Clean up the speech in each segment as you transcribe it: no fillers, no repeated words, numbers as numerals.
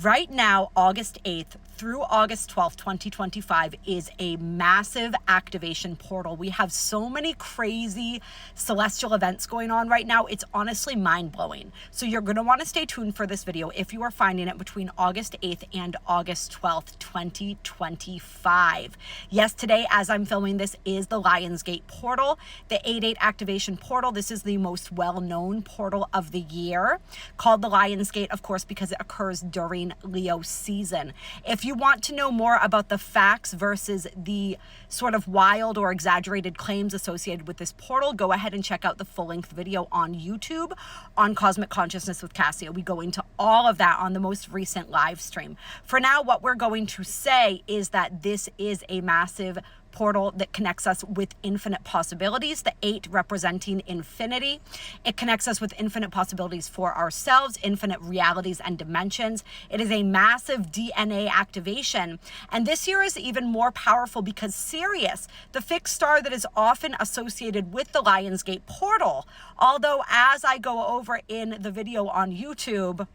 Right now, August 8th through August 12th, 2025 is a massive activation portal. We have so many crazy celestial events going on right now. It's honestly mind-blowing. So you're going to want to stay tuned for this video if you are finding it between August 8th and August 12th, 2025. Yes, today as I'm filming this is the Lionsgate portal, the 8/8 activation portal. This is the most well-known portal of the year, called the Lionsgate, of course, because it occurs during Leo season. If you want to know more about the facts versus the sort of wild or exaggerated claims associated with this portal, go ahead and check out the full-length video on YouTube on Cosmic Consciousness with Cassia. We go into all of that on the most recent live stream. For now, what we're going to say is that this is a massive portal that connects us with infinite possibilities, the 8 representing infinity. It connects us with infinite possibilities for ourselves, infinite realities and dimensions. It is a massive DNA activation. And this year is even more powerful because Sirius, the fixed star that is often associated with the Lionsgate portal, although as I go over in the video on YouTube,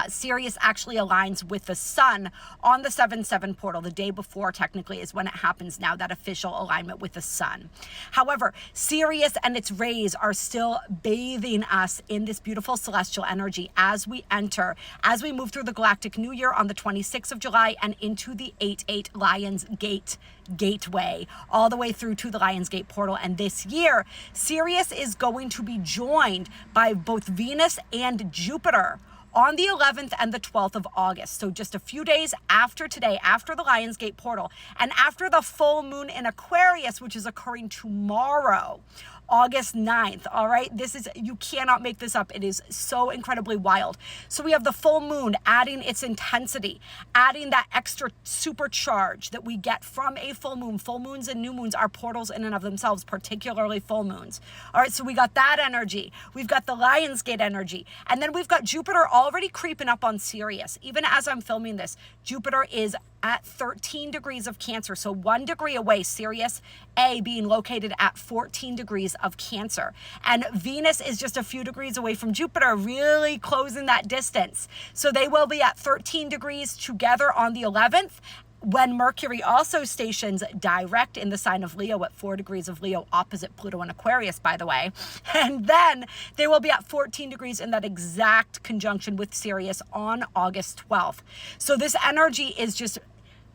Sirius actually aligns with the sun on the 7/7 portal. The day before, technically, is when it happens now, that official alignment with the sun. However, Sirius and its rays are still bathing us in this beautiful celestial energy as we move through the Galactic New Year on the 26th of July and into the 8/8 Lionsgate gateway, all the way through to the Lionsgate portal. And this year, Sirius is going to be joined by both Venus and Jupiter on the 11th and the 12th of August. So just a few days after today, after the Lionsgate portal, and after the full moon in Aquarius, which is occurring tomorrow, August 9th, all right? You cannot make this up. It is so incredibly wild. So we have the full moon adding its intensity, adding that extra supercharge that we get from a full moon. Full moons and new moons are portals in and of themselves, particularly full moons. All right, so we got that energy. We've got the Lionsgate energy. And then we've got Jupiter already creeping up on Sirius. Even as I'm filming this, Jupiter is at 13 degrees of Cancer. So 1 degree away, Sirius A being located at 14 degrees of Cancer. And Venus is just a few degrees away from Jupiter, really closing that distance. So they will be at 13 degrees together on the 11th, when Mercury also stations direct in the sign of Leo at 4 degrees of Leo, opposite Pluto and Aquarius, by the way. And then they will be at 14 degrees in that exact conjunction with Sirius on August 12th. So this energy is just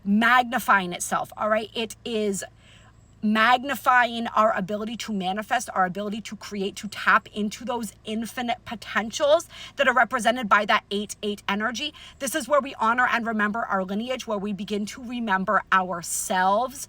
magnifying itself, all right? It is magnifying our ability to manifest, our ability to create, to tap into those infinite potentials that are represented by that 8/8 energy. This is where we honor and remember our lineage, where we begin to remember ourselves.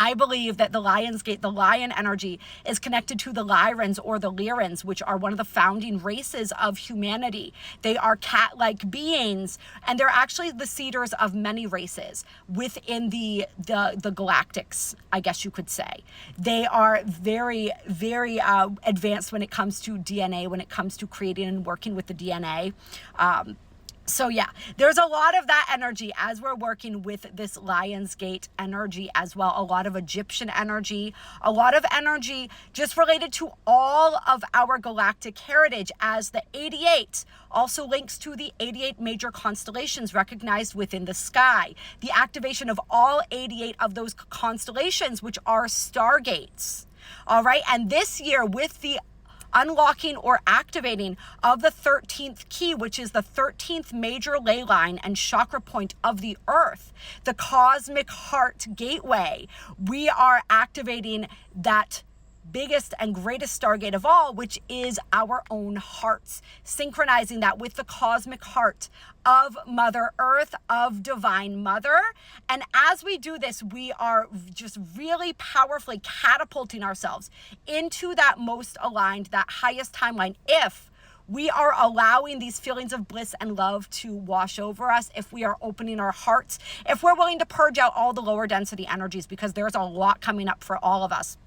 I believe that the Lionsgate, the lion energy, is connected to the Lyrans or the Lyrans, which are one of the founding races of humanity. They are cat-like beings, and they're actually the seeders of many races within the galactics, I guess you could say. They are very, very advanced when it comes to DNA, when it comes to creating and working with the DNA. So yeah, there's a lot of that energy as we're working with this Lionsgate energy as well. A lot of Egyptian energy, a lot of energy just related to all of our galactic heritage, as the 88 also links to the 88 major constellations recognized within the sky. The activation of all 88 of those constellations, which are stargates. All right, and this year with the unlocking or activating of the 13th key, which is the 13th major ley line and chakra point of the earth, the cosmic heart gateway, we are activating that biggest and greatest stargate of all, which is our own hearts, synchronizing that with the cosmic heart of Mother Earth, of Divine Mother. And as we do this, we are just really powerfully catapulting ourselves into that most aligned, that highest timeline, if we are allowing these feelings of bliss and love to wash over us, if we are opening our hearts, if we're willing to purge out all the lower density energies, because there's a lot coming up for all of us.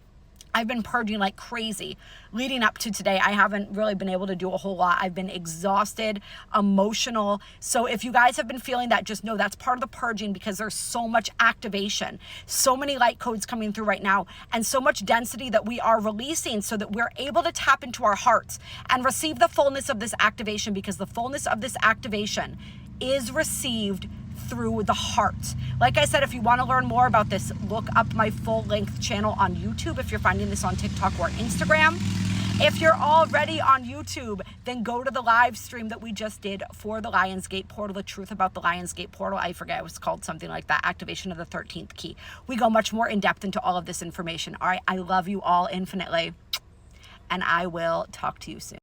I've been purging like crazy leading up to today. I haven't really been able to do a whole lot. I've been exhausted, emotional. So if you guys have been feeling that, just know that's part of the purging, because there's so much activation, so many light codes coming through right now, and so much density that we are releasing so that we're able to tap into our hearts and receive the fullness of this activation, because the fullness of this activation is received through the heart. Like I said, if you want to learn more about this, look up my full-length channel on YouTube if you're finding this on TikTok or Instagram. If you're already on YouTube, then go to the live stream that we just did for the Lionsgate portal, the truth about the Lionsgate portal. I forget, it was called something like that, activation of the 13th key. We go much more in depth into all of this information. All right, I love you all infinitely, and I will talk to you soon.